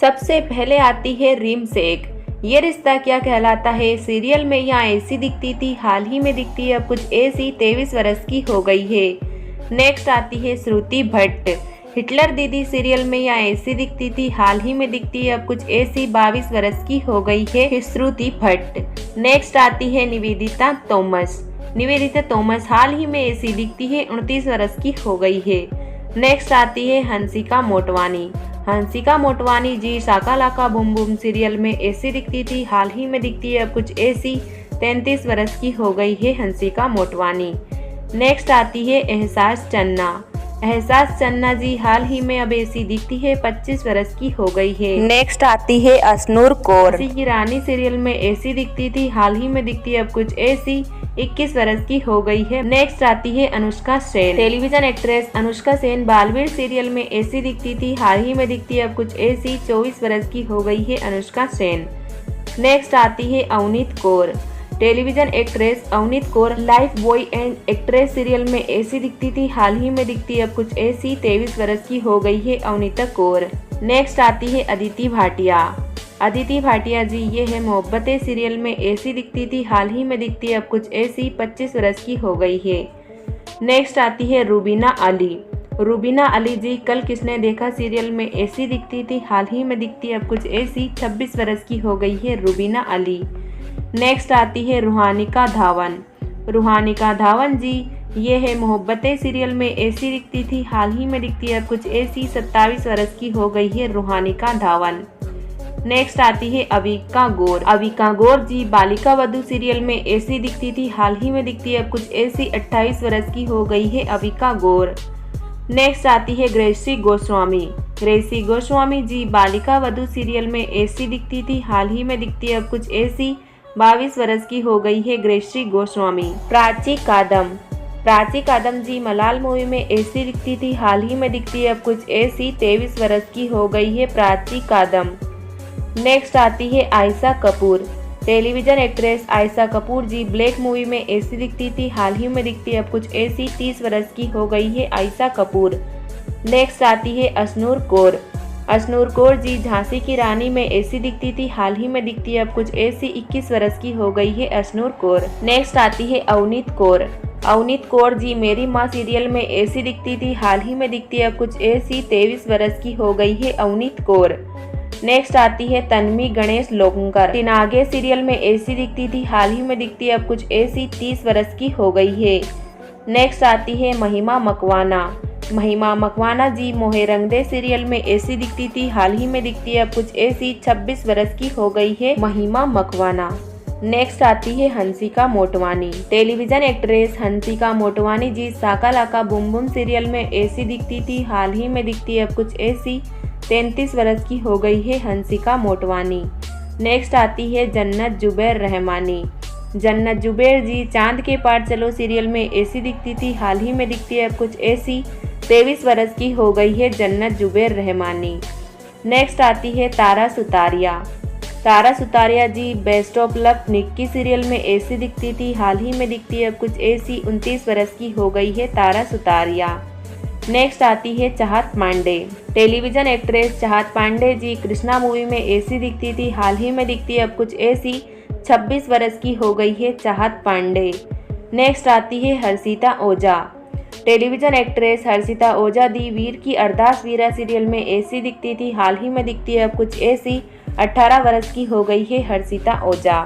सबसे पहले आती है रीम शेख, ये रिश्ता क्या कहलाता है। सीरियल में यहाँ ऐसी दिखती थी, हाल ही में दिखती है अब कुछ ऐसी, 23 वर्ष की हो गई है। नेक्स्ट आती है श्रुति भट्ट, हिटलर दीदी सीरियल में यहाँ ऐसी दिखती थी, हाल ही में दिखती है अब कुछ ऐसी, 22 वर्ष की हो गई है श्रुति भट्ट। नेक्स्ट आती है निवेदिता थॉमस, निवेदिता थॉमस हाल ही में ऐसी दिखती है, 29 वर्ष की हो गई है। नेक्स्ट आती है हंसिका मोटवानी, हंसिका मोटवानी जी शाका लाका बूम बूम सीरियल में ऐसी दिखती थी, हाल ही में दिखती है अब कुछ ऐसी, 33 वर्ष की हो गई है हंसिका मोटवानी। नेक्स्ट आती है एहसास चन्ना, एहसास चन्ना जी हाल ही में अब ऐसी दिखती है, 25 वर्ष की हो गई है। नेक्स्ट आती है अशनूर कौर, झांसी की रानी सीरियल में ऐसी दिखती थी, हाल ही में दिखती है अब कुछ ऐसी, 21 वर्ष की हो गई है। नेक्स्ट आती है Anushka Sen, television actress Anushka Sen Baalveer serial में ऐसी दिखती थी, हाल ही में दिखती है अब कुछ ऐसी, 24 वर्ष की हो गई है अनुष्का सेन। नेक्स्ट आती है Avneet Kaur, television actress Avneet Kaur life boy and actress serial में ऐसी दिखती थी, हाल ही में दिखती है अब कुछ ऐसी, 23 वर्ष की हो गई है अवनीता कौर। नेक्स्ट आती है अदिति भाटिया, अदिति भाटिया जी ये है मोहब्बतें सीरियल में ऐसी दिखती थी, हाल ही में दिखती है अब कुछ ऐसी, 25 वर्ष की हो गई है। नेक्स्ट आती है रूबीना अली, रूबीना अली जी कल किसने देखा सीरियल में ऐसी दिखती थी, हाल ही में दिखती है अब कुछ ऐसी, 26 वर्ष की हो गई है रूबीना अली। नेक्स्ट आती है रूहानिका धावन, रूहानिका धावन जी ये है मोहब्बतें सीरियल में ऐसी दिखती थी, हाल ही में दिखती है अब कुछ ऐसी, 27 वर्ष की हो गई है रूहानिका धावन। नेक्स्ट आती है अविका गौर, अविका गौर जी बालिका वधू सीरियल में ऐसी दिखती थी, हाल ही में दिखती है अब कुछ ऐसी, 28 वर्ष की हो गई है अविका गौर। नेक्स्ट आती है ग्रेसी गोस्वामी, ग्रेसी गोस्वामी जी बालिका वधू सीरियल में ऐसी दिखती थी, हाल ही में दिखती है अब कुछ ऐसी, 22 वर्ष की हो गई है ग्रेसी गोस्वामी। प्राची कादम, प्राची कादम जी मलाल मूवी में ऐसी दिखती थी, हाल ही में दिखती है अब कुछ ऐसी, 23 वर्ष की हो गई है प्राची कादम। नेक्स्ट आती है आयशा कपूर, टेलीविजन एक्ट्रेस आयशा कपूर जी ब्लैक मूवी में ऐसी दिखती थी, हाल ही में दिखती है अब कुछ ऐसी, 30 वर्ष की हो गई है आयशा कपूर। नेक्स्ट आती है अशनूर कौर, अशनूर कौर जी झांसी की रानी में ऐसी दिखती थी, हाल ही में दिखती है अब कुछ ऐसी, 21 वर्ष की हो गई है अशनूर कौर। नेक्स्ट आती है अवनीत कौर, अवनीत कौर जी मेरी माँ सीरियल में ऐसी दिखती थी, हाल ही में दिखती है अब कुछ ऐसी, 23 वर्ष की हो गई है अवनीत कौर। नेक्स्ट आती है तन्वी गणेश लोकंकर, तिनागे सीरियल में ऐसी दिखती थी, हाल ही में दिखती है अब कुछ ऐसी, 30 वर्ष की हो गई है। नेक्स्ट आती है महिमा मकवाना, महिमा मकवाना जी मोहे रंग दे सीरियल में ऐसी दिखती थी, हाल ही में दिखती है अब कुछ ऐसी, 26 वर्ष की हो गई है महिमा मकवाना। नेक्स्ट आती है हंसिका मोटवानी, टेलीविजन एक्ट्रेस हंसिका मोटवानी जी साका लाका बूम बूम सीरियल में ऐसी दिखती थी, हाल ही में दिखती है अब कुछ ऐसी, 33 वर्ष की हो गई है हंसिका मोटवानी। नेक्स्ट आती है जन्नत जुबैर रहमानी, जन्नत जुबैर जी चांद के पार चलो सीरियल में ऐसी दिखती थी, हाल ही में दिखती है अब कुछ ऐसी, 23 वर्ष की हो गई है जन्नत जुबैर रहमानी। नेक्स्ट आती है Tara Sutaria, Tara Sutaria ji best of luck Nikki serial में ऐसी दिखती थी, हाल ही में दिखती है अब कुछ ऐसी, 29 वर्ष की हो गई है तारा सुतारिया। नेक्स्ट आती है चाहत पांडे, टेलीविजन एक्ट्रेस चाहत पांडे जी कृष्णा मूवी में ऐसी दिखती थी, हाल ही में दिखती है अब कुछ ऐसी, 26 वर्ष की हो गई है चाहत पांडे। नेक्स्ट आती है हर्षिता ओझा, टेलीविजन एक्ट्रेस हर्षिता ओझा दी वीर की अरदास वीरा सीरियल में ऐसी दिखती थी, हाल ही में दिखती है अब कुछ ऐसी, 18 वर्ष की हो गई है हर्षिता ओझा।